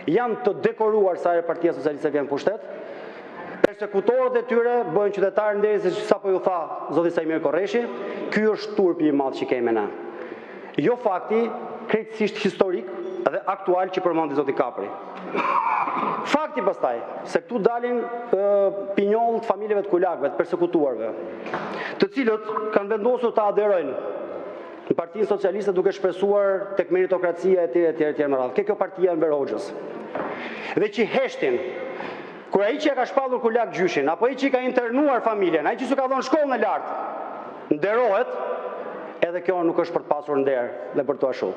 janë të dekoruar sa herë Partia Socialiste vjen në pushtet. Persekutorët e tyre bëhen qytetarë nderit, se sapo ju tha zoti Sajmir Korreshi, ky është turpi i madh që kemi ne. Jo fakti krejtësisht historik dhe aktual që përmendi zoti Kapri. Fakti pastaj, se këtu dalin pinjollë të familjeve të kulakëve, të persekutuarve, të cilët kanë vendosur të aderojnë në Partinë Socialiste duke shpresuar tek meritokracia etj me radhë. Kjo partia e Enver Hoxhës. Dhe që heshtin, kur ai që ka shpallur kulak gjyshin, apo ai që ka internuar familjen, ai që s'u ka dhënë shkollën e lartë, nderohet, edhe kjo nuk është për të pasur nder dhe për të ashu.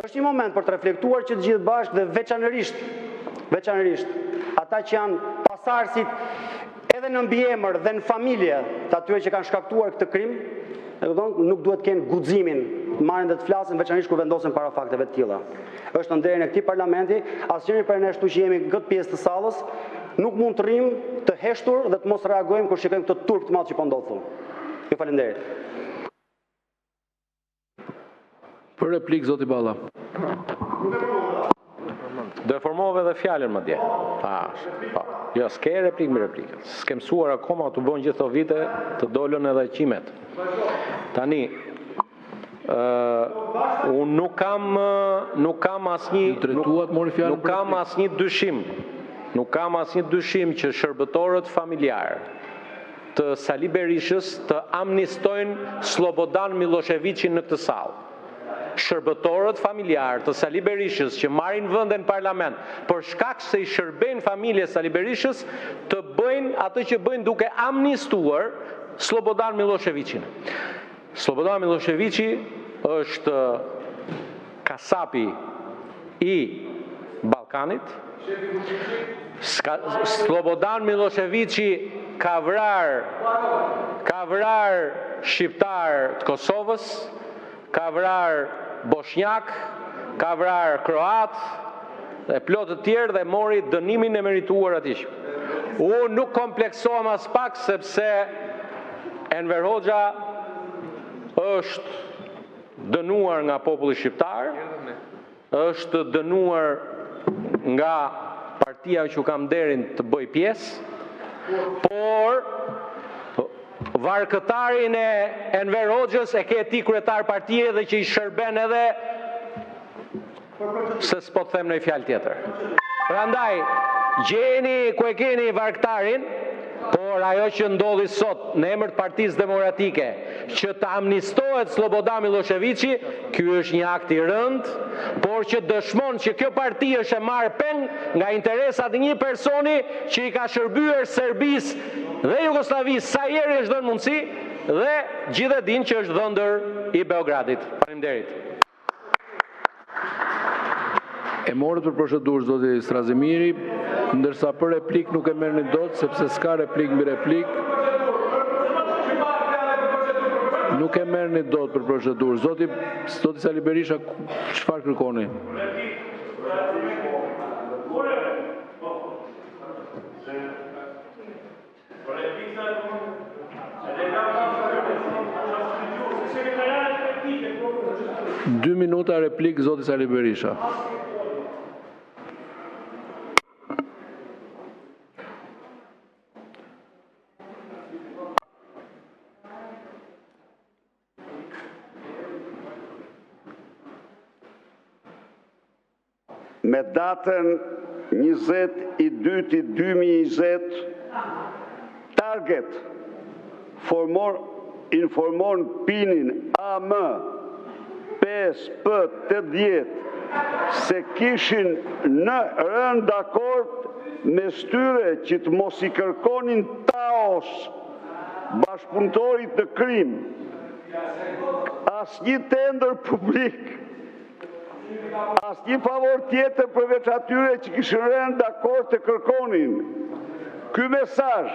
Është një moment për të reflektuar që të gjithë bashkë dhe veçanërisht ata që janë pasardhësit edhe në mbiemër dhe në familje të atyre që kanë shkaktuar këtë krim, nuk duhet të kenë guximin marrin dhe të flasin veçanërisht kur vendosen para fakteve të tilla. Është në nderin e këtij parlamenti, asnjëri prej nesh që jemi në këtë pjesë të sallës nuk mund të rrim të heshtur dhe të mos reagojmë kur shikojmë këtë turp të madh që po ndodh. Ju falenderoj. Për replik, zoti Balla. Do e formove dhe fjalën më dje. Jo, s'ke replik me replik. S'ke mësuar akoma të bën gjithë këto vite të dolën edhe qimet. Tani, unë nuk kam asnjë dyshim që shërbëtorët familjarë të Sali Berishës të amnistojnë Slobodan Miloševićin në këtë sallë. Shërbëtorët familjarë të Sali Berishës që marrin vende në parlament për shkak se i shërbejnë familjes Sali Berishës të bëjnë atë që bëjnë duke amnistuar Slobodan Miloševićin. Slobodan Miloševići është kasapi i Ballkanit. Slobodan Miloševići ka vrar shqiptar të Kosovës, ka vrar bosnjak, ka vrar kroat dhe plot të tjerë dhe mori dënimin e merituar atij. Unë nuk kompleksohem as pak sepse Enver Hoxha është dënuar nga populli shqiptar, është dënuar nga partia që kam nderin të bëj pjesë, por varkëtarin e Enver Hoxhës e ke ti kryetar partie dhe që i shërben edhe se s'po të them në i fjalë tjetër. Prandaj, gjeni ku e keni varkëtarin, por ajo që ndodhi sot në emër të Partisë Demokratike, që të amnistohet Slobodan Miloševići, ky është një akt i rënd, por që dëshmon që kjo parti është e marrë peng nga interesat e një personi që i ka shërbyer Serbisë dhe Jugosllavisë sa herë është dhënë mundësi dhe gjithë e dinë që është dhëndër i Beogradit. Faleminderit. E morët për procedurë zoti Strazimiri, ndërsa për replik nuk e merrni dot sepse s'ka replik mbi replik. Nuk e merrni dot për procedurë. Zoti Sali Berisha, çfarë kërkoni? Dy minuta replik zoti Sali Berisha. Me datën 20/2/2020, Target informon PIN-in AM 5P80 se kishin në rënë dakord me styre që të mos i kërkonin taos bashkëpunëtorit të krim, asnjë tender publik, asnjë favor tjetër përveç atyre që kishin rënë dakord të kërkonin. Ky mesazh